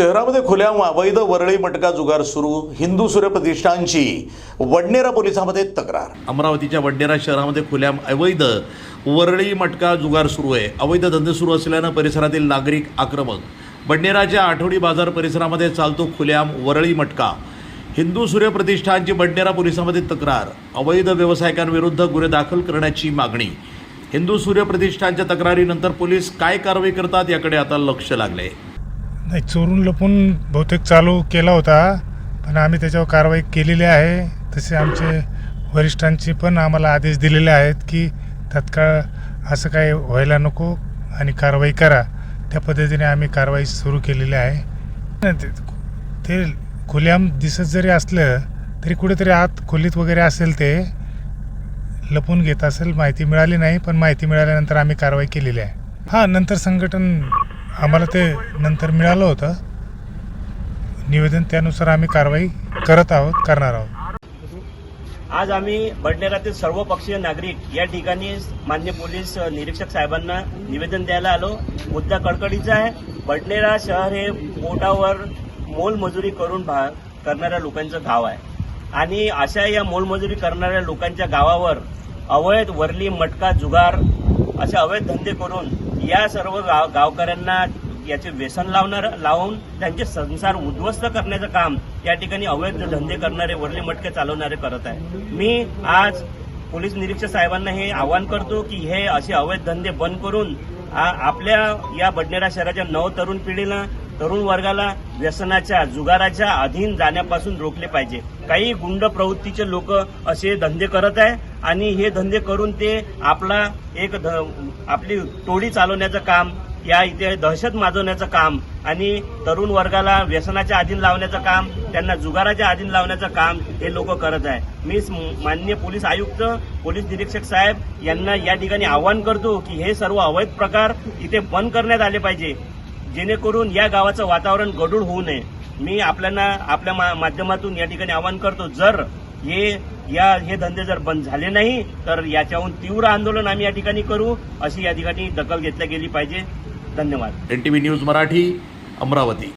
शहरामध्ये खुल्या अवैध वरळी मटका जुगार सुरू, हिंदू सूर्य प्रतिष्ठानची वडनेरा पोलिसांमध्ये तक्रार। अमरावतीच्या वडनेरा शहरामध्ये खुल्या अवैध वरळी मटका जुगार सुरू आहे। अवैध धंदे सुरू असल्यानं परिसरातील नागरिक आक्रमक। वडनेराच्या आठवडी बाजार परिसरामध्ये चालतो खुल्या वरळी मटका। हिंदू सूर्य प्रतिष्ठानची वडनेरा पोलिसांमध्ये तक्रार। अवैध व्यावसायिकांविरुद्ध गुन्हे दाखल करण्याची मागणी। हिंदू सूर्य प्रतिष्ठानच्या तक्रारीनंतर पोलीस काय कारवाई करतात याकडे आता लक्ष लागले। नाही, चोरून लपून बहुतेक चालू केला होता, पण आम्ही त्याच्यावर कारवाई केलेली आहे। तसे आमचे वरिष्ठांची पण आम्हाला आदेश दिलेले आहेत की तत्काळ असं काय व्हायला नको आणि कारवाई करा। त्या पद्धतीने आम्ही कारवाई सुरू केलेली आहे। ते खुल्याम दिसत जरी असलं तरी कुठेतरी आत खोलीत वगैरे असेल, ते लपून घेत असेल। माहिती मिळाली नाही, पण माहिती मिळाल्यानंतर आम्ही कारवाई केलेली आहे। हां, नंतर संघटन आम्हाला ते नंतर मिळालं होतं निवेदन, त्यानुसार आम्ही कारवाई करणार आहोत। आज आम्ही वडनेरातील सर्वपक्षीय नागरिक या ठिकाणी मान्य पोलीस निरीक्षक साहेबांना निवेदन द्यायला आलो। मुद्दा कळकळीचा आहे। वडनेरा शहर हे पोटावर मोलमजुरी करून करणाऱ्या लोकांचं गाव आहे आणि अशा या मोलमजुरी करणाऱ्या लोकांच्या गावावर अवैध वरली मटका जुगार असे अवैध धंदे करून या सर्व गावकऱ्यांना याचे व्यसन लावून त्यांचे संसार उद्ध्वस्त करण्याचं काम या ठिकाणी अवैध धंदे करणारे वरली मटके चालवणारे करत आहे। मी आज पोलीस निरीक्षक साहेबांना हे आवाहन करतो की हे असे अवैध धंदे बंद करून आपल्या या वडनेरा शहराच्या नवतरुण पिढीला, तरुण वर्गाला व्यसनाच्या जुगाराच्या अधीन जाण्यापासून रोखले पाहिजे। काही गुंड प्रवृत्तीचे लोक असे धंदे करत आहे आणि हे धंदे करून ते आपली टोळी चालवण्याचं काम, या इथे दहशत माजवण्याचं काम आणि तरुण वर्गाला व्यसनाच्या अधीन लावण्याचं काम, त्यांना जुगाराच्या अधीन लावण्याचं काम हे लोक करत आहे। मी माननीय पोलीस आयुक्त, पोलीस निरीक्षक साहेब यांना या ठिकाणी आवाहन करतो की हे सर्व अवैध प्रकार इथे बंद करण्यात आले पाहिजे, जेणेकरून या गावाचं वातावरण गढूळ होऊ नये। मी आपल्या माध्यमातून या ठिकाणी आवाहन करतो, जर हे धंदे जर बंद झाले नाही तर याच्याहून तीव्र आंदोलन आम्ही या ठिकाणी करू, अशी या ठिकाणी दखल घेतली गेली पाहिजे। धन्यवाद। NTV news Marathi, Amravati.